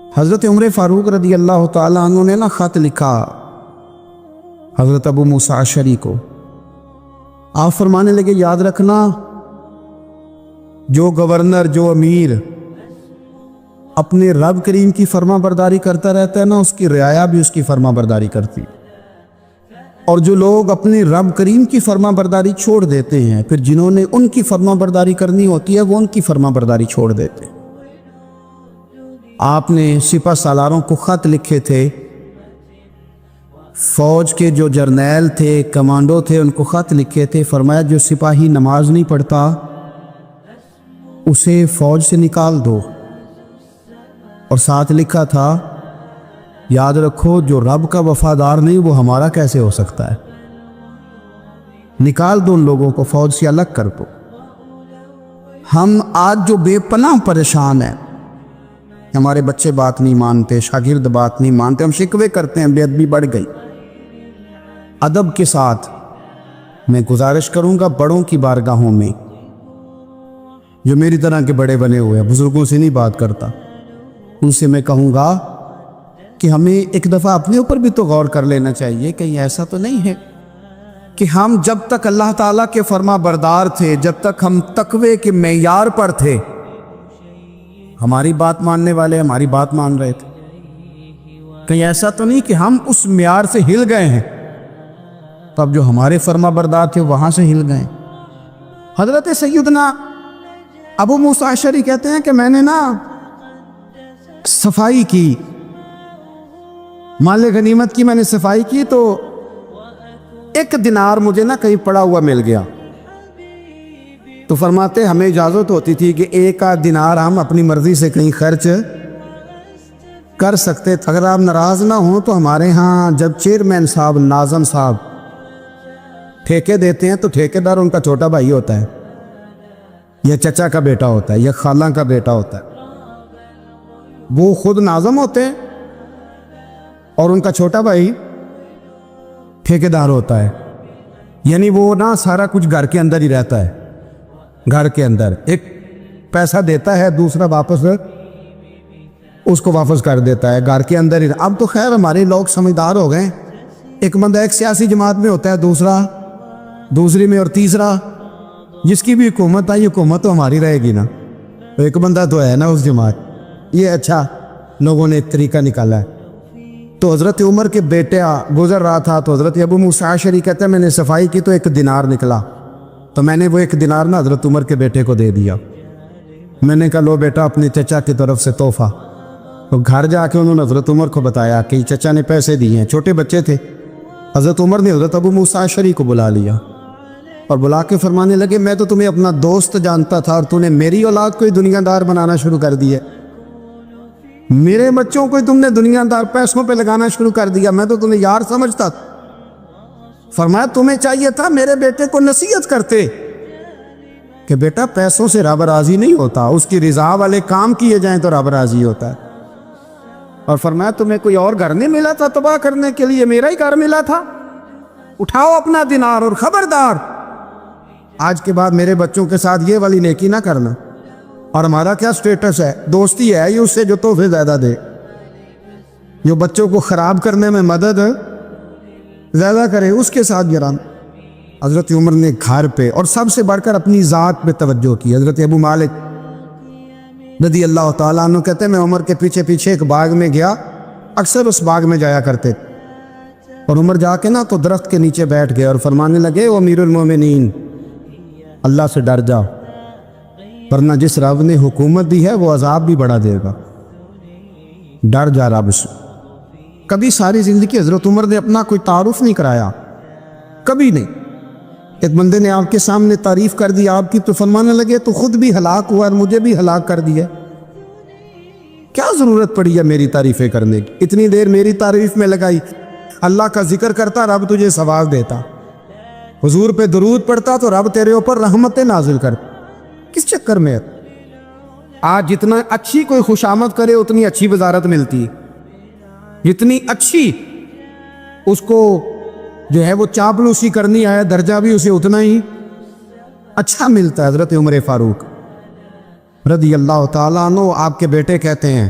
حضرت عمر فاروق رضی اللہ تعالیٰ عنہ نے خط لکھا حضرت ابو موسیٰ اشعری کو. آپ فرمانے لگے یاد رکھنا جو گورنر جو امیر اپنے رب کریم کی فرما برداری کرتا رہتا ہے نا، اس کی رعایا بھی اس کی فرما برداری کرتی. اور جو لوگ اپنی رب کریم کی فرما برداری چھوڑ دیتے ہیں، پھر جنہوں نے ان کی فرما برداری کرنی ہوتی ہے وہ ان کی فرما برداری چھوڑ دیتے ہیں. آپ نے سپہ سالاروں کو خط لکھے تھے، فوج کے جو جرنیل تھے کمانڈو تھے ان کو خط لکھے تھے. فرمایا جو سپاہی نماز نہیں پڑھتا اسے فوج سے نکال دو، اور ساتھ لکھا تھا یاد رکھو جو رب کا وفادار نہیں وہ ہمارا کیسے ہو سکتا ہے، نکال دو ان لوگوں کو، فوج سے الگ کر دو. ہم آج جو بے پناہ پریشان ہیں، ہمارے بچے بات نہیں مانتے، شاگرد بات نہیں مانتے، ہم شکوے کرتے ہیں، بے ادبی بڑھ گئی. ادب کے ساتھ میں گزارش کروں گا بڑوں کی بارگاہوں میں، جو میری طرح کے بڑے بنے ہوئے ہیں، بزرگوں سے نہیں بات کرتا، ان سے میں کہوں گا کہ ہمیں ایک دفعہ اپنے اوپر بھی تو غور کر لینا چاہیے. کہیں ایسا تو نہیں ہے کہ ہم جب تک اللہ تعالیٰ کے فرما بردار تھے، جب تک ہم تقوی کے معیار پر تھے، ہماری بات ماننے والے ہماری بات مان رہے تھے. کہیں ایسا تو نہیں کہ ہم اس معیار سے ہل گئے ہیں، تب جو ہمارے فرما بردار تھے وہاں سے ہل گئے. حضرت سیدنا ابو موسیٰ اشعری کہتے ہیں کہ میں نے صفائی کی، مال غنیمت کی میں نے صفائی کی، تو ایک دینار مجھے کہیں پڑا ہوا مل گیا. تو فرماتے ہمیں اجازت ہوتی تھی کہ ایک آدھ دینار ہم اپنی مرضی سے کہیں خرچ کر سکتے تھے. اگر آپ ناراض نہ ہوں تو ہمارے ہاں جب چیئرمین صاحب ناظم صاحب ٹھیکے دیتے ہیں تو ٹھیکے دار ان کا چھوٹا بھائی ہوتا ہے، یا چچا کا بیٹا ہوتا ہے، یا خالہ کا بیٹا ہوتا ہے. وہ خود ناظم ہوتے ہیں اور ان کا چھوٹا بھائی ٹھیکے دار ہوتا ہے. یعنی وہ سارا کچھ گھر کے اندر ہی رہتا ہے، گھر کے اندر ایک پیسہ دیتا ہے، دوسرا واپس اس کو واپس کر دیتا ہے، گھر کے اندر ہی. اب تو خیر ہمارے لوگ سمجھدار ہو گئے، ایک بندہ ایک سیاسی جماعت میں ہوتا ہے، دوسرا دوسری میں، اور تیسرا جس کی بھی حکومت آئی حکومت تو ہماری رہے گی نا، ایک بندہ تو ہے نا اس جماعت. یہ اچھا لوگوں نے ایک طریقہ نکالا ہے. تو حضرت عمر کے بیٹے گزر رہا تھا، تو حضرت ابو موسیٰ اشعری کہتے ہیں میں نے صفائی کی تو ایک دینار نکلا، تو میں نے وہ ایک دینار حضرت عمر کے بیٹے کو دے دیا. میں نے کہا لو بیٹا اپنے چچا کی طرف سے تحفہ. تو گھر جا کے انہوں نے حضرت عمر کو بتایا کہ چچا نے پیسے دیے ہیں، چھوٹے بچے تھے. حضرت عمر نے حضرت ابو موسیٰ اشعری کو بلا لیا اور بلا کے فرمانے لگے میں تو تمہیں اپنا دوست جانتا تھا اور تو نے میری اولاد کو ہی دنیا دار بنانا شروع کر دیا، میرے بچوں کو ہی تم نے دنیا دار پیسوں پہ لگانا شروع کر دیا، میں تو تمہیں یار سمجھتا تھا. فرمایا تمہیں چاہیے تھا میرے بیٹے کو نصیحت کرتے کہ بیٹا پیسوں سے رب راضی نہیں ہوتا، اس کی رضا والے کام کیے جائیں تو رب راضی ہوتا ہے. اور فرمایا تمہیں کوئی اور گھر نہیں ملا تھا تباہ کرنے کے لیے، میرا ہی گھر ملا تھا، اٹھاؤ اپنا دینار اور خبردار آج کے بعد میرے بچوں کے ساتھ یہ والی نیکی نہ کرنا. اور ہمارا کیا سٹیٹس ہے، دوستی ہے یہ اس سے جو تحفے زیادہ دے، جو بچوں کو خراب کرنے میں مدد زیادہ کرے اس کے ساتھ گرام. حضرت عمر نے گھر پہ اور سب سے بڑھ کر اپنی ذات پہ توجہ کی. حضرت ابو مالک رضی اللہ تعالیٰ عنہ کہتے ہیں میں عمر کے پیچھے پیچھے ایک باغ میں گیا، اکثر اس باغ میں جایا کرتے، اور عمر جا کے تو درخت کے نیچے بیٹھ گئے اور فرمانے لگے وہ امیر المومنین اللہ سے ڈر جاؤ، ورنہ جس رب نے حکومت دی ہے وہ عذاب بھی بڑا دے گا، ڈر جا رب سے. کبھی ساری زندگی حضرت عمر نے اپنا کوئی تعارف نہیں کرایا، کبھی نہیں. ایک بندے نے آپ کے سامنے تعریف کر دی آپ کی تو فرمانے لگے تو خود بھی ہلاک ہوا اور مجھے بھی ہلاک کر دیا، کیا ضرورت پڑی ہے میری تعریفیں کرنے کی، اتنی دیر میری تعریف میں لگائی، اللہ کا ذکر کرتا رب تجھے ثواب دیتا، حضور پہ درود پڑھتا تو رب تیرے اوپر رحمتیں نازل کرتا. کس چکر میں؟ آج جتنا اچھی کوئی خوشامد کرے اتنی اچھی وزارت ملتی، جتنی اچھی اس کو جو ہے وہ چاپلوسی کرنی ہے درجہ بھی اسے اتنا ہی اچھا ملتا ہے. حضرت عمر فاروق رضی اللہ تعالیٰ عنہ آپ کے بیٹے کہتے ہیں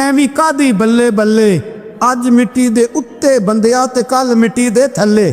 ਐਵੇਂ ਕਾਦੀ ਬੱਲੇ ਬੱਲੇ, ਅੱਜ ਮਿੱਟੀ ਦੇ ਉੱਤੇ ਬੰਦਿਆ ਤੇ ਕੱਲ ਮਿੱਟੀ ਦੇ ਥੱਲੇ,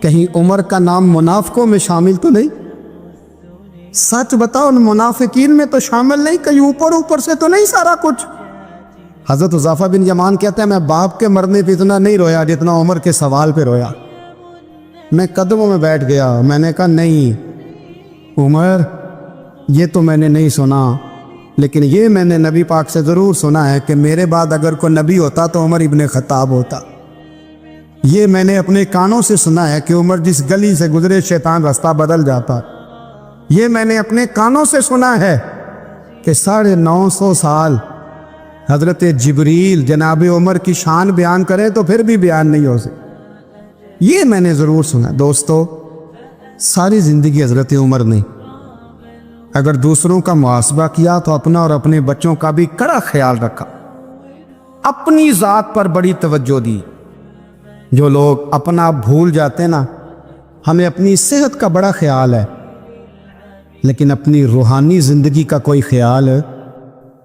کہیں عمر کا نام منافقوں میں شامل تو نہیں؟ سچ بتاؤ، ان منافقین میں تو شامل نہیں؟ کہیں اوپر اوپر سے تو نہیں سارا کچھ؟ حضرت حذیفہ بن یمان کہتے ہیں میں باپ کے مرنے پہ اتنا نہیں رویا جتنا عمر کے سوال پہ رویا۔ میں قدموں میں بیٹھ گیا، میں نے کہا نہیں عمر، یہ تو میں نے نہیں سنا، لیکن یہ میں نے نبی پاک سے ضرور سنا ہے کہ میرے بعد اگر کوئی نبی ہوتا تو عمر ابن خطاب ہوتا۔ یہ میں نے اپنے کانوں سے سنا ہے کہ عمر جس گلی سے گزرے شیطان راستہ بدل جاتا۔ یہ میں نے اپنے کانوں سے سنا ہے کہ 950 سال حضرت جبریل جناب عمر کی شان بیان کریں تو پھر بھی بیان نہیں ہو سکے۔ یہ میں نے ضرور سنا۔ دوستو، ساری زندگی حضرت عمر نے اگر دوسروں کا محاسبہ کیا تو اپنا اور اپنے بچوں کا بھی کڑا خیال رکھا، اپنی ذات پر بڑی توجہ دی۔ جو لوگ اپنا بھول جاتے نا، ہمیں اپنی صحت کا بڑا خیال ہے لیکن اپنی روحانی زندگی کا کوئی خیال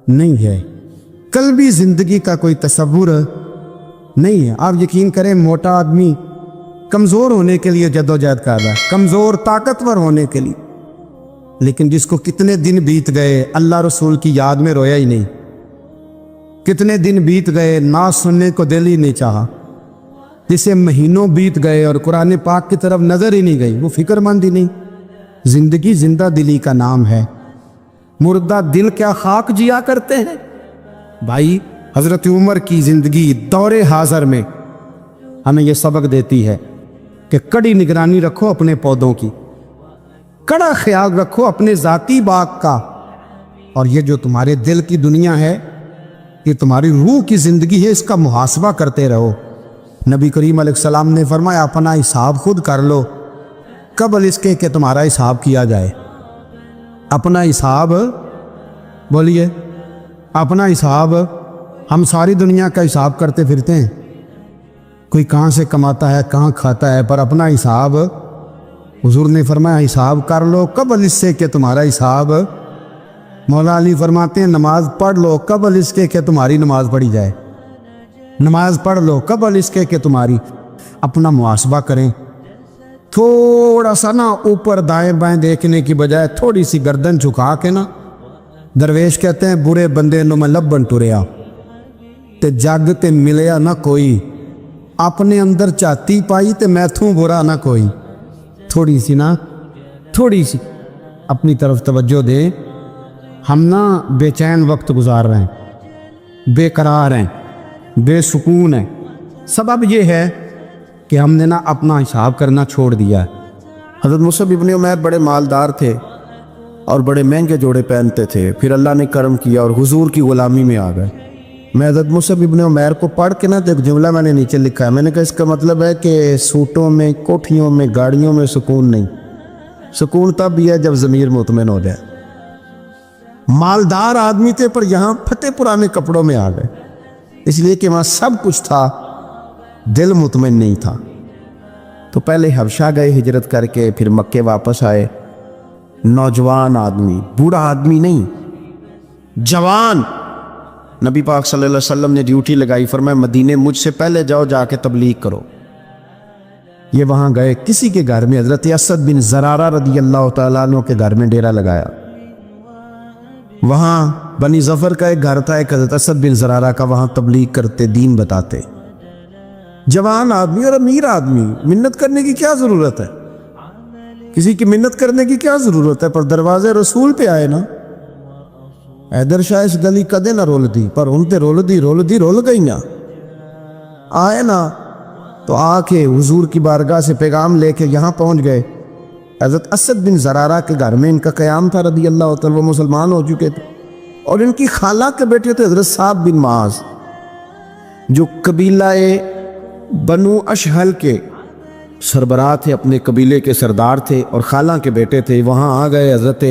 نہیں ہے، قلبی زندگی کا کوئی تصور نہیں ہے۔ آپ یقین کریں، موٹا آدمی کمزور ہونے کے لیے جدوجہد کر رہا ہے، کمزور طاقتور ہونے کے لیے، لیکن جس کو کتنے دن بیت گئے اللہ رسول کی یاد میں رویا ہی نہیں، کتنے دن بیت گئے نعت سننے کو دل ہی نہیں چاہا، جسے مہینوں بیت گئے اور قرآن پاک کی طرف نظر ہی نہیں گئی، وہ فکر مند ہی نہیں۔ زندگی زندہ دلی کا نام ہے، مردہ دل کیا خاک جیا کرتے ہیں۔ بھائی، حضرت عمر کی زندگی دور حاضر میں ہمیں یہ سبق دیتی ہے کہ کڑی نگرانی رکھو اپنے پودوں کی، کڑا خیال رکھو اپنے ذاتی باغ کا، اور یہ جو تمہارے دل کی دنیا ہے، یہ تمہاری روح کی زندگی ہے، اس کا محاسبہ کرتے رہو۔ نبی کریم علیہ السلام نے فرمایا اپنا حساب خود کر لو قبل اس کے کہ تمہارا حساب کیا جائے۔ اپنا حساب، بولیے، اپنا حساب۔ ہم ساری دنیا کا حساب کرتے پھرتے ہیں، کوئی کہاں سے کماتا ہے، کہاں کھاتا ہے، پر اپنا حساب حضور نے فرمایا حساب کر لو قبل اس سے کہ تمہارا حساب۔ مولا علی فرماتے ہیں نماز پڑھ لو قبل اس کے کہ تمہاری نماز پڑھی جائے، نماز پڑھ لو قبل اس کے کہ تمہاری۔ اپنا محاسبہ کریں، تھوڑا سا نا اوپر دائیں بائیں دیکھنے کی بجائے تھوڑی سی گردن جھکا کے نا، درویش کہتے ہیں برے بندے نو میں لبن ٹریا تے جگ تے ملیا نہ کوئی، اپنے اندر چاتی پائی تے میں تھوں برا نہ کوئی۔ تھوڑی سی نا، تھوڑی سی اپنی طرف توجہ دیں۔ ہم نا بے چین وقت گزار رہے ہیں، بے قرار ہیں، بے سکون ہیں۔ سبب یہ ہے کہ ہم نے نا اپنا حساب کرنا چھوڑ دیا ہے۔ حضرت مصعب ابن عمیر بڑے مالدار تھے اور بڑے مہنگے جوڑے پہنتے تھے، پھر اللہ نے کرم کیا اور حضور کی غلامی میں آ گئے۔ میں حضرت مصعب ابن عمیر کو پڑھ کے نا ایک جملہ میں نے نیچے لکھا ہے، میں نے کہا اس کا مطلب ہے کہ سوٹوں میں، کوٹھیوں میں، گاڑیوں میں سکون نہیں، سکون تب بھی ہے جب ضمیر مطمئن ہو جائے۔ مالدار آدمی تھے پر یہاں پھٹے پرانے کپڑوں میں آ گئے، اس لیے کہ وہاں سب کچھ تھا، دل مطمئن نہیں تھا۔ تو پہلے حبشہ گئے ہجرت کر کے، پھر مکے واپس آئے۔ نوجوان آدمی، بوڑھا آدمی نہیں، جوان۔ نبی پاک صلی اللہ علیہ وسلم نے ڈیوٹی لگائی، فرمایا مدینے مجھ سے پہلے جاؤ، جا کے تبلیغ کرو۔ یہ وہاں گئے، کسی کے گھر میں، حضرت اسد بن زرارہ رضی اللہ تعالیٰ عنہ کے گھر میں ڈیرا لگایا۔ وہاں بنی ظفر کا ایک گھر تھا، ایک حضرت اسد بن زرارہ کا، وہاں تبلیغ کرتے، دین بتاتے۔ جوان آدمی اور امیر آدمی، منت کرنے کی کیا ضرورت ہے؟ کسی کی منت کرنے کی کیا ضرورت ہے؟ پر دروازے رسول پہ آئے نا۔ حیدر شاہ اس گلی کدے نہ رول دی، پر ان تے رول گئی نا۔ آئے نا تو آ کے حضور کی بارگاہ سے پیغام لے کے یہاں پہنچ گئے۔ حضرت اسد بن زرارہ کے گھر میں ان کا قیام تھا رضی اللہ تعالیٰ، وہ مسلمان ہو چکے تھے، اور ان کی خالہ کے بیٹے تھے حضرت صاحب بن معاذ، جو قبیلہ بنو اشہل کے سربراہ تھے، اپنے قبیلے کے سردار تھے اور خالہ کے بیٹے تھے۔ وہاں آ گئے، حضرت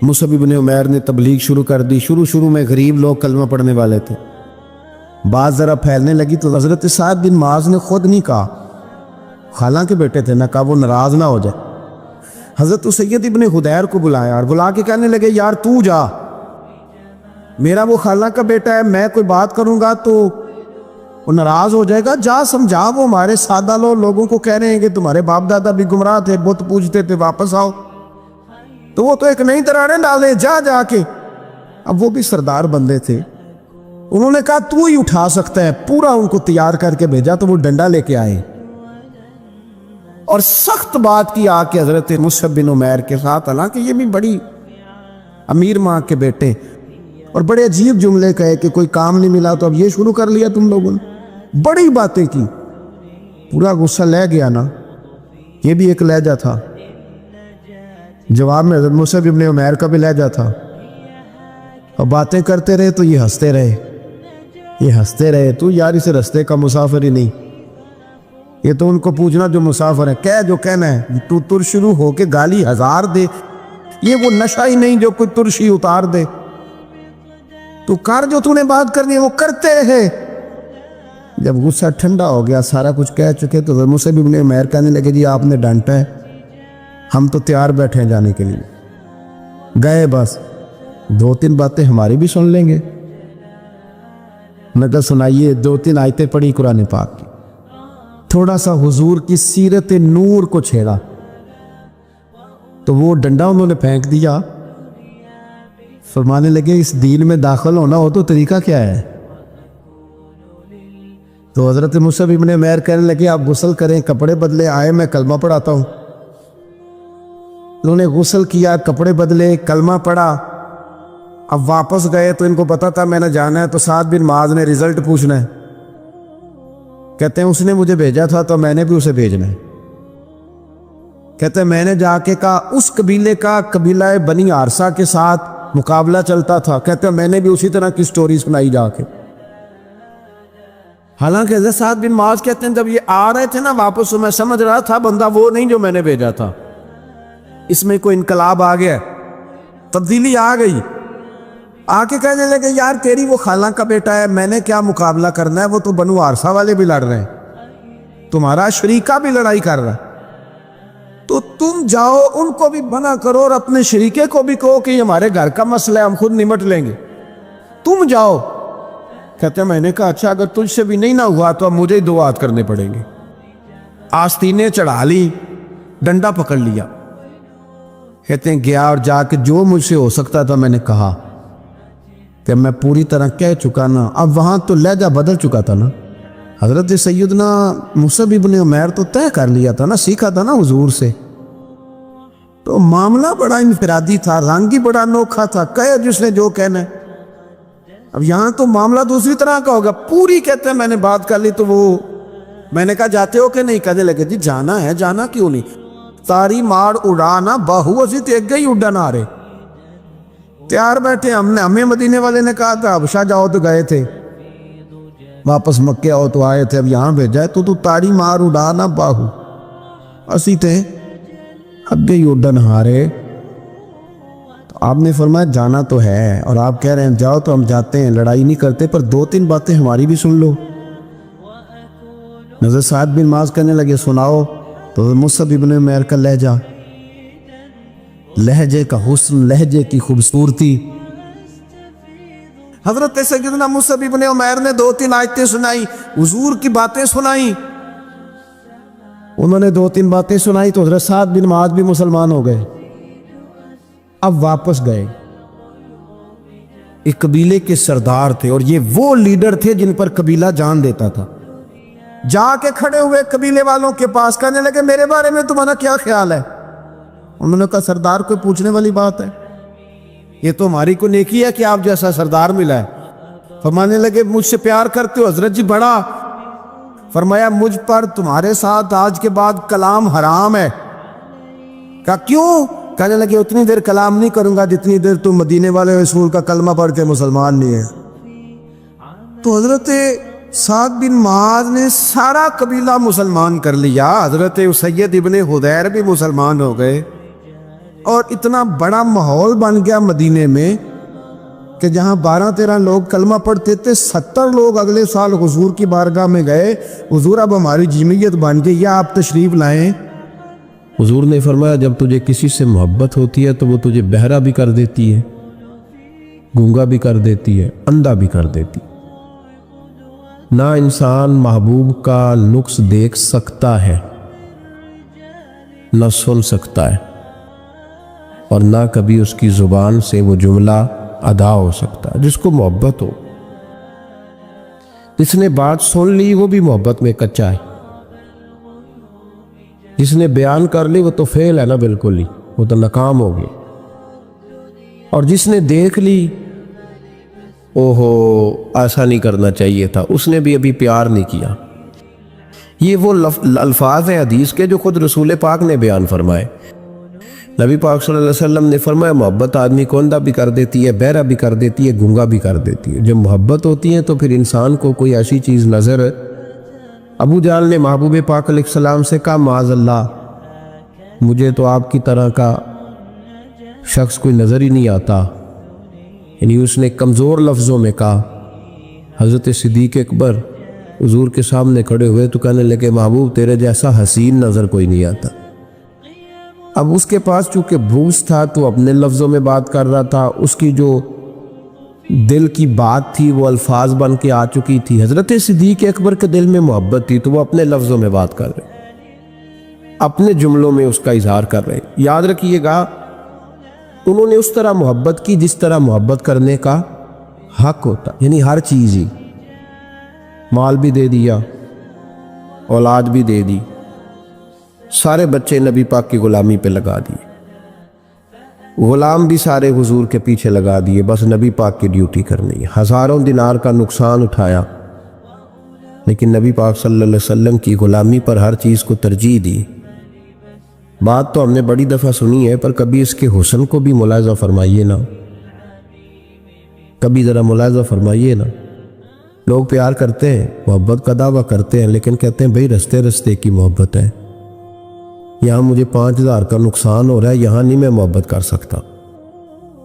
مصعب بن عمیر نے تبلیغ شروع کر دی۔ شروع میں غریب لوگ کلمہ پڑھنے والے تھے، بات ذرا پھیلنے لگی تو حضرت صاحب بن معاذ نے خود نہیں کہا، خالہ کے بیٹے تھے، نہ کہا وہ ناراض نہ ہو جائے۔ حضرت اسید ابن حدیر کو بلایا اور بلا کے کہنے لگے یار تو جا، میرا وہ خالہ کا بیٹا ہے، میں کوئی بات کروں گا تو وہ ناراض ہو جائے گا، جا سمجھا، وہ ہمارے سادہ لوگوں کو کہہ رہے ہیں کہ تمہارے باپ دادا بھی گمراہ تھے، بت پوجتے تھے، واپس آؤ۔ تو وہ تو ایک نئی ترانے ڈالے، جا کے۔ اب وہ بھی سردار بندے تھے، انہوں نے کہا تو ہی اٹھا سکتا ہے، پورا ان کو تیار کر کے بھیجا تو وہ ڈنڈا لے کے آئے اور سخت بات کی آ کے حضرت مصعب بن عمیر کے ساتھ، حالانکہ یہ بھی بڑی امیر ماں کے بیٹے، اور بڑے عجیب جملے کہے کہ کوئی کام نہیں ملا تو اب یہ شروع کر لیا تم لوگوں نے، بڑی باتیں کی۔ پورا غصہ لے گیا نا، یہ بھی ایک لہجہ تھا، جواب میں حضرت مصعب بن عمیر کا بھی لہجہ تھا، اور باتیں کرتے رہے تو یہ ہنستے رہے، تو یار اسے رستے کا مسافر ہی نہیں، یہ تو ان کو پوچھنا جو مسافر ہے، کہہ جو کہنا ہے، تو تر شروع ہو کے گالی ہزار دے، یہ وہ نشہ ہی نہیں جو کوئی ترشی اتار دے، تو کر جو تو نے بات کرنی ہے وہ کرتے ہیں۔ جب غصہ ٹھنڈا ہو گیا، سارا کچھ کہہ چکے، تو حضرت مصعب بن عمیر کہنے لگے جی آپ نے ڈانٹا ہے، ہم تو تیار بیٹھے ہیں جانے کے لیے، گئے بس 2-3 باتیں ہماری بھی سن لیں گے۔ میں کہا سنائیے، 2-3 آیتیں پڑھی قرآن پاک کی، تھوڑا سا حضور کی سیرت نور کو چھیڑا، تو وہ ڈنڈا انہوں نے پھینک دیا، فرمانے لگے اس دین میں داخل ہونا ہو تو طریقہ کیا ہے؟ تو حضرت مصعب بن عمیر کہنے لگے آپ غسل کریں، کپڑے بدلے، آئے میں کلمہ پڑھاتا ہوں۔ انہوں نے غسل کیا، کپڑے بدلے، کلمہ پڑھا، اب واپس گئے تو ان کو پتا تھا میں نے جانا ہے، تو سعد بن معاذ نے رزلٹ پوچھنا ہے، کہتے ہیں اس نے مجھے بھیجا تھا تو میں نے بھی اسے بھیجنا ہے۔ کہتے ہیں میں نے جا کے کہا اس قبیلے کا قبیلہ بنی عارصہ کے ساتھ مقابلہ چلتا تھا، کہتے ہیں میں نے بھی اسی طرح کی سٹوری سنائی جا کے۔ حالانکہ حضرت سعد بن معاذ کہتے ہیں جب یہ آ رہے تھے نا واپس، میں سمجھ رہا تھا بندہ وہ نہیں جو میں نے بھیجا تھا، اس میں کوئی انقلاب آ گیا، تبدیلی آ گئی۔ آ کے کہنے لگے یار تیری وہ خالہ کا بیٹا ہے، میں نے کیا مقابلہ کرنا ہے، وہ تو بنو عارصہ والے بھی لڑ رہے ہیں، تمہارا شریکہ بھی لڑائی کر رہا ہے، تو تم جاؤ ان کو بھی منع کرو اور اپنے شریکے کو بھی کہو کہ یہ ہمارے گھر کا مسئلہ ہے، ہم خود نمٹ لیں گے، تم جاؤ۔ کہتے ہیں میں نے کہا اچھا اگر تجھ سے بھی نہیں نہ ہوا تو اب مجھے ہی 2 ہاتھ کرنے پڑیں گے۔ آستینیں چڑھا لی، ڈنڈا پکڑ لیا، کہتے ہیں گیا اور جا کے جو مجھ سے ہو سکتا تھا میں نے کہا، کہ میں پوری طرح کہہ چکا نا، اب وہاں تو لہجہ بدل چکا تھا نا، حضرت سیدنا مصعب بن عمیر تو طے کر لیا تھا نا، سیکھا تھا نا حضور سے، تو معاملہ بڑا انفرادی تھا، رنگ ہی بڑا انوکھا تھا، کہے جس نے جو کہنا ہے۔ اب یہاں تو معاملہ دوسری طرح کا ہوگا، پوری کہتے ہیں میں نے بات کر لی، تو وہ میں نے کہا جاتے ہو کہ نہیں، کہنے لگے جی جانا ہے، جانا کیوں نہیں، تاری مار اڑانا باہو اسی تو ایک گئی اڈن آ رہے، تیار بیٹھے، ہمیں مدینے والے نے کہا تھا حبشہ جاؤ تو گئے تھے، واپس مکے آؤ تو آئے تھے، اب یہاں بھیجا ہے تو تاری مار اڑانا باہو اسی تھے اب گئی اڈن ہارے۔ تو آپ نے فرمایا جانا تو ہے، اور آپ کہہ رہے ہیں جاؤ تو ہم جاتے ہیں، لڑائی نہیں کرتے، پر 2-3 باتیں ہماری بھی سن لو۔ حضرت سعد بن معاذ کہنے لگے سناؤ، تو مصعب بن عمیر کا لہجہ، لہجے کا حسن، لہجے کی خوبصورتی، حضرت سیدنا مصعب بن عمیر نے 2-3 آیتیں سنائی، حضور کی باتیں سنائی، انہوں نے 2-3 باتیں سنائی تو حضرت سعد بن معاذ بھی مسلمان ہو گئے۔ اب واپس گئے، ایک قبیلے کے سردار تھے اور یہ وہ لیڈر تھے جن پر قبیلہ جان دیتا تھا، جا کے کھڑے ہوئے قبیلے والوں کے پاس، کہنے لگے میرے بارے میں تمہارا کیا خیال ہے؟ انہوں نے کہا سردار کوئی پوچھنے والی بات ہے، یہ تو ہماری کو نیکی ہے کہ آپ جیسا سردار ملا ہے۔ فرمانے لگے مجھ سے پیار کرتے ہو؟ حضرت جی بڑا۔ فرمایا مجھ پر تمہارے ساتھ آج کے بعد کلام حرام ہے۔ کہا کیوں؟ کہنے لگے اتنی دیر کلام نہیں کروں گا جتنی دیر تم مدینے والے رسول کا کلمہ پڑھ کے مسلمان نہیں ہے۔ تو حضرت سعد بن معاذ نے سارا قبیلہ مسلمان کر لیا، حضرت سید ابن حدیر بھی مسلمان ہو گئے، اور اتنا بڑا ماحول بن گیا مدینے میں کہ جہاں 12-13 لوگ کلمہ پڑھتے تھے، 70 لوگ اگلے سال حضور کی بارگاہ میں گئے، حضور اب ہماری جمعیت بن گئی، یا آپ تشریف لائیں۔ حضور نے فرمایا جب تجھے کسی سے محبت ہوتی ہے تو وہ تجھے بہرا بھی کر دیتی ہے، گونگا بھی کر دیتی ہے، اندھا بھی کر دیتی ہے۔ نہ انسان محبوب کا نقص دیکھ سکتا ہے، نہ سن سکتا ہے، اور نہ کبھی اس کی زبان سے وہ جملہ ادا ہو سکتا جس کو محبت ہو۔ جس نے بات سن لی وہ بھی محبت میں کچا ہے، جس نے بیان کر لی وہ تو فیل ہے نا، بالکل ہی وہ تو ناکام ہو گیا، اور جس نے دیکھ لی اوہو ایسا نہیں کرنا چاہیے تھا، اس نے بھی ابھی پیار نہیں کیا۔ یہ وہ الفاظ ہیں حدیث کے جو خود رسول پاک نے بیان فرمائے۔ نبی پاک صلی اللہ علیہ وسلم نے فرمایا محبت آدمی کو اندھا بھی کر دیتی ہے، بہرا بھی کر دیتی ہے، گونگا بھی کر دیتی ہے۔ جب محبت ہوتی ہے تو پھر انسان کو کوئی ایسی چیز نظر، ابو جہل نے محبوب پاک علیہ السلام سے کہا معاذ اللہ، مجھے تو آپ کی طرح کا شخص کوئی نظر ہی نہیں آتا، یعنی اس نے کمزور لفظوں میں کہا۔ حضرت صدیق اکبر حضور کے سامنے کھڑے ہوئے تو کہنے لگے محبوب تیرے جیسا حسین نظر کوئی نہیں آتا۔ اب اس کے پاس چونکہ بھوس تھا تو اپنے لفظوں میں بات کر رہا تھا، اس کی جو دل کی بات تھی وہ الفاظ بن کے آ چکی تھی۔ حضرت صدیق اکبر کے دل میں محبت تھی تو وہ اپنے لفظوں میں بات کر رہے، اپنے جملوں میں اس کا اظہار کر رہے۔ یاد رکھیے گا انہوں نے اس طرح محبت کی جس طرح محبت کرنے کا حق ہوتا، یعنی ہر چیز ہی، مال بھی دے دیا، اولاد بھی دے دی، سارے بچے نبی پاک کی غلامی پہ لگا دیے، غلام بھی سارے حضور کے پیچھے لگا دیے، بس نبی پاک کی ڈیوٹی کرنی ہے۔ ہزاروں دینار کا نقصان اٹھایا لیکن نبی پاک صلی اللہ علیہ وسلم کی غلامی پر ہر چیز کو ترجیح دی۔ بات تو ہم نے بڑی دفعہ سنی ہے، پر کبھی اس کے حسن کو بھی ملاحظہ فرمائیے نا، کبھی ذرا ملاحظہ فرمائیے نا۔ لوگ پیار کرتے ہیں، محبت کا دعویٰ کرتے ہیں، لیکن کہتے ہیں بھئی رستے رستے کی محبت ہے، یہاں مجھے 5000 کا نقصان ہو رہا ہے، یہاں نہیں میں محبت کر سکتا۔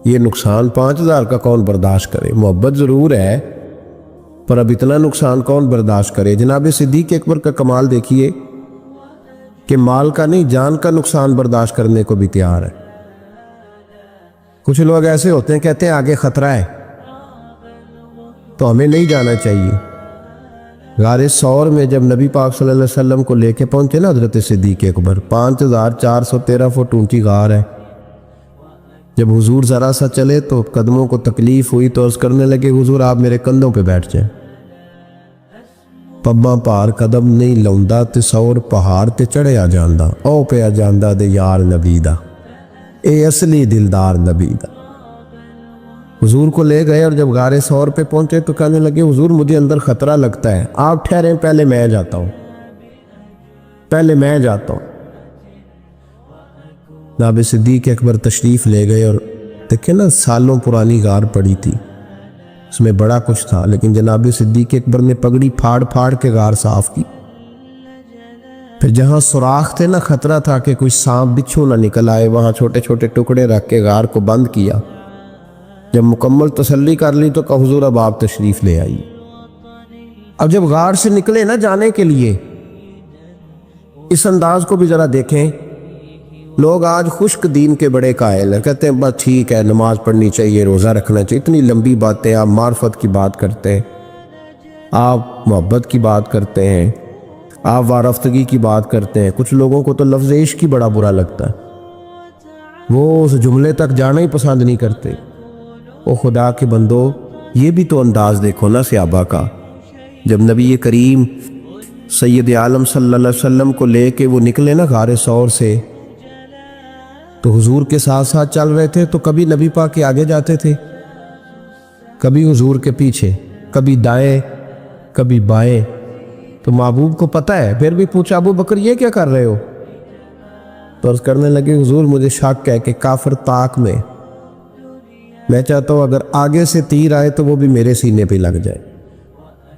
یہ نقصان 5000 کا کون برداشت کرے؟ محبت ضرور ہے پر اب اتنا نقصان کون برداشت کرے؟ جناب صدیق اکبر کا کمال دیکھیے کہ مال کا نہیں جان کا نقصان برداشت کرنے کو بھی تیار ہے۔ کچھ لوگ ایسے ہوتے ہیں کہتے ہیں آگے خطرہ ہے تو ہمیں نہیں جانا چاہیے۔ غار ثور میں جب نبی پاک صلی اللہ علیہ وسلم کو لے کے پہنچے نا حضرت صدیق اکبر، 5413 فٹ اونچی غار ہے، جب حضور ذرا سا چلے تو قدموں کو تکلیف ہوئی تو عرض کرنے لگے حضور آپ میرے کندھوں پہ بیٹھ جائیں۔ پباں پار قدم نہیں لاؤندا تے سور پہاڑ تے چڑھیا جاندا، او پیا جاندا دے یار نبی دا، اے اصلی دلدار نبی دا۔ حضور کو لے گئے اور جب غار ثور پہ پہنچے تو کہنے لگے حضور مجھے اندر خطرہ لگتا ہے، آپ ٹھہریں پہلے میں جاتا ہوں، پہلے میں جاتا ہوں۔ جناب صدیق اکبر تشریف لے گئے اور دیکھیں نا سالوں پرانی غار پڑی تھی، اس میں بڑا کچھ تھا، لیکن جناب صدیق اکبر نے پگڑی پھاڑ پھاڑ کے غار صاف کی۔ پھر جہاں سوراخ تھے نا، خطرہ تھا کہ کوئی سانپ بچھو نہ نکل آئے، وہاں چھوٹے چھوٹے ٹکڑے رکھ کے غار کو بند کیا۔ جب مکمل تسلی کر لی تو کہا حضور اب آپ تشریف لے آئیے۔ اب جب غار سے نکلے نا جانے کے لیے، اس انداز کو بھی ذرا دیکھیں۔ لوگ آج خشک دین کے بڑے قائل ہیں، کہتے ہیں بس ٹھیک ہے نماز پڑھنی چاہیے، روزہ رکھنا چاہیے، اتنی لمبی باتیں، آپ معرفت کی بات کرتے ہیں، آپ محبت کی بات کرتے ہیں، آپ وارفتگی کی بات کرتے ہیں۔ کچھ لوگوں کو تو لفظ عشق ہی بڑا برا لگتا ہے، وہ اس جملے تک جانا ہی پسند نہیں کرتے۔ او خدا کے بندو، یہ بھی تو انداز دیکھو نا صحابہ کا۔ جب نبی کریم سید عالم صلی اللہ علیہ وسلم کو لے کے وہ نکلے نا غار ثور سے، تو حضور کے ساتھ ساتھ چل رہے تھے، تو کبھی نبی پاک کے آگے جاتے تھے، کبھی حضور کے پیچھے، کبھی دائیں کبھی بائیں۔ تو محبوب کو پتہ ہے، پھر بھی پوچھا ابو بکر یہ کیا کر رہے ہو؟ تو عرض کرنے لگے حضور مجھے شک ہے کہ کافر طاق میں چاہتا ہوں اگر آگے سے تیر آئے تو وہ بھی میرے سینے پہ لگ جائے۔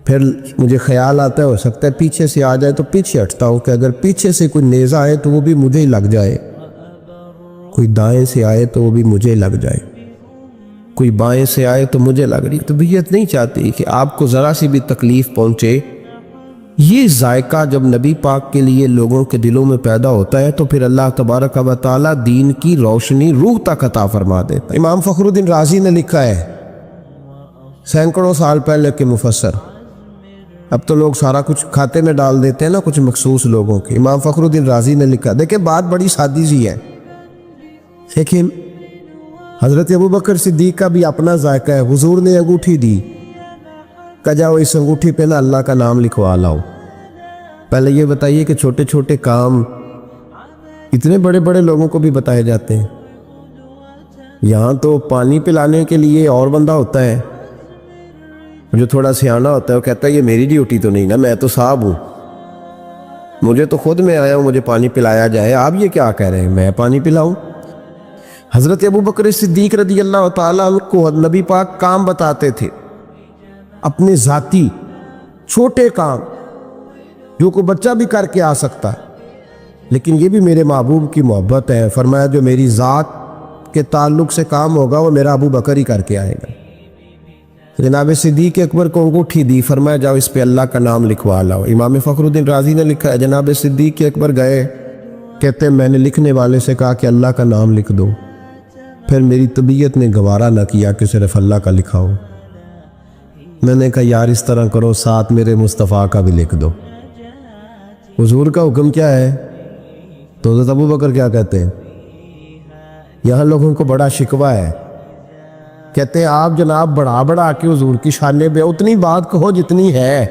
پھر مجھے خیال آتا ہے ہو سکتا ہے پیچھے سے آ جائے تو پیچھے ہٹتا ہوں کہ اگر پیچھے سے کوئی نیزہ آئے تو وہ بھی مجھے ہی لگ جائے، کوئی دائیں سے آئے تو وہ بھی مجھے لگ جائے، کوئی بائیں سے آئے تو مجھے لگ رہی۔ طبیعت نہیں چاہتی کہ آپ کو ذرا سی بھی تکلیف پہنچے۔ یہ ذائقہ جب نبی پاک کے لیے لوگوں کے دلوں میں پیدا ہوتا ہے تو پھر اللہ تبارک و تعالیٰ دین کی روشنی روح تک عطا فرما دیتا ہے۔ امام فخر الدین رازی نے لکھا ہے، سینکڑوں سال پہلے کے مفسر، اب تو لوگ سارا کچھ کھاتے میں ڈال دیتے ہیں نا کچھ مخصوص لوگوں کے. امام فخر الدین رازی نے لکھا, دیکھیں بات بڑی سادی سی ہے, لیکن حضرت ابوبکر صدیق کا بھی اپنا ذائقہ ہے. حضور نے انگوٹھی دی, کہا جاؤ اس انگوٹھی پہ نا اللہ کا نام لکھوا لاؤ. پہلے یہ بتائیے کہ چھوٹے چھوٹے کام اتنے بڑے بڑے لوگوں کو بھی بتائے جاتے ہیں. یہاں تو پانی پلانے کے لیے اور بندہ ہوتا ہے جو تھوڑا سیانا ہوتا ہے, وہ کہتا ہے یہ میری ڈیوٹی تو نہیں نا, میں تو صاحب ہوں, مجھے تو خود میں آیا ہوں مجھے پانی پلایا جائے, آپ یہ کیا کہہ رہے ہیں میں پانی پلاؤں. حضرت ابوبکر صدیق رضی اللہ تعالیٰ عنہ کو نبی پاک کام بتاتے تھے, اپنے ذاتی چھوٹے کام جو کوئی بچہ بھی کر کے آ سکتا ہے, لیکن یہ بھی میرے محبوب کی محبت ہے. فرمایا جو میری ذات کے تعلق سے کام ہوگا وہ میرا ابو بکر ہی کر کے آئے گا. جناب صدیق اکبر کو انگوٹھی دی, فرمایا جاؤ اس پہ اللہ کا نام لکھوا لاؤ. امام فخر الدین رازی نے لکھا ہے جناب صدیق اکبر گئے, کہتے ہیں میں نے لکھنے والے سے کہا کہ اللہ کا نام لکھ دو, پھر میری طبیعت نے گوارا نہ کیا کہ صرف اللہ کا لکھا ہو. میں نے کہا یار اس طرح کرو ساتھ میرے مصطفیٰ کا بھی لکھ دو. حضور کا حکم کیا ہے تو حضرت ابو بکر کیا کہتے ہیں, یہاں لوگوں کو بڑا شکوہ ہے, کہتے ہیں آپ جناب بڑھا کے حضور کی شانے پہ اتنی بات کہو جتنی ہے,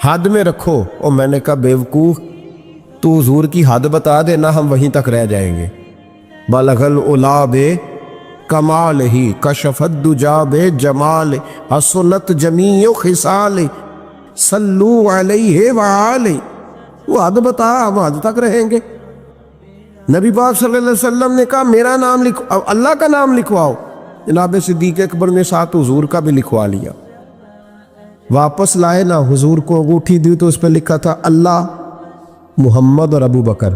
حد میں رکھو. اور میں نے کہا بیوقوف تو حضور کی حد بتا دینا ہم وہیں تک رہ جائیں گے. بلغل الا بے کمال ہی کشف الدجا بے جمال حسنت جمیع خصال صلو علیہ وآلہ, وہ حد بتا ہم حد تک رہیں گے. نبی پاک صلی اللہ علیہ وسلم نے کہا میرا نام لکھو, اللہ کا نام لکھواؤ. جناب صدیق اکبر نے ساتھ حضور کا بھی لکھوا لیا. واپس لائے نا, حضور کو انگوٹھی دی تو اس پہ لکھا تھا اللہ, محمد اور ابو بکر.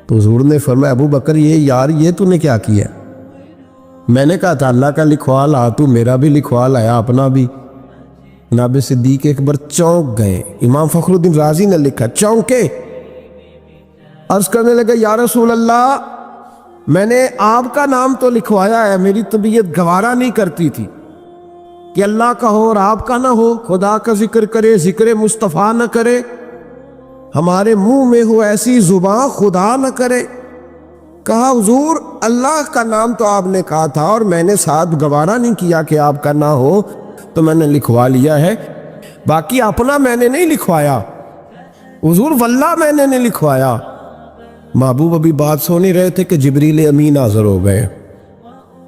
تو حضور نے فرمایا ابو بکر یہ تو نے کیا کیا؟ میں نے کہا تھا اللہ کا لکھوا لا, تو میرا بھی لکھوا لایا اپنا بھی. جناب صدیق اکبر چونک گئے. امام فخر الدین رازی نے لکھا چونکے, عرض کرنے لگا یا رسول اللہ میں نے آپ کا نام تو لکھوایا ہے, میری طبیعت گوارا نہیں کرتی تھی کہ اللہ کا ہو اور آپ کا نہ ہو, خدا کا ذکر کرے ذکر مصطفیٰ نہ کرے, ہمارے منہ میں ہو ایسی زبان خدا نہ کرے. کہا حضور اللہ کا نام تو آپ نے کہا تھا اور میں نے ساتھ گوارا نہیں کیا کہ آپ کا نہ ہو, تو میں نے لکھوا لیا ہے, باقی اپنا میں نے نہیں لکھوایا. حضور واللہ میں نے نہیں لکھوایا. محبوب ابھی بات سو نہیں رہے تھے کہ جبریل امین حاضر ہو گئے.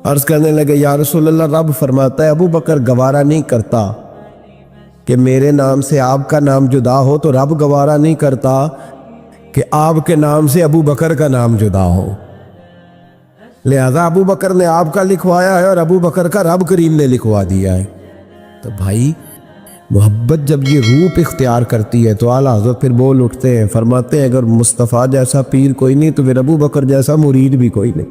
عرض کرنے لگے یا رسول اللہ رب فرماتا ہے ابو بکر گوارا نہیں کرتا کہ میرے نام سے آپ کا نام جدا ہو, تو رب گوارا نہیں کرتا کہ آپ کے نام سے ابو بکر کا نام جدا ہو. لہذا ابو بکر نے آپ کا لکھوایا ہے اور ابو بکر کا رب کریم نے لکھوا دیا ہے. تو بھائی محبت جب یہ روپ اختیار کرتی ہے تو اعلیٰ حضرت پھر بول اٹھتے ہیں, فرماتے ہیں اگر مصطفیٰ جیسا پیر کوئی نہیں تو پھر ابو بکر جیسا مرید بھی کوئی نہیں.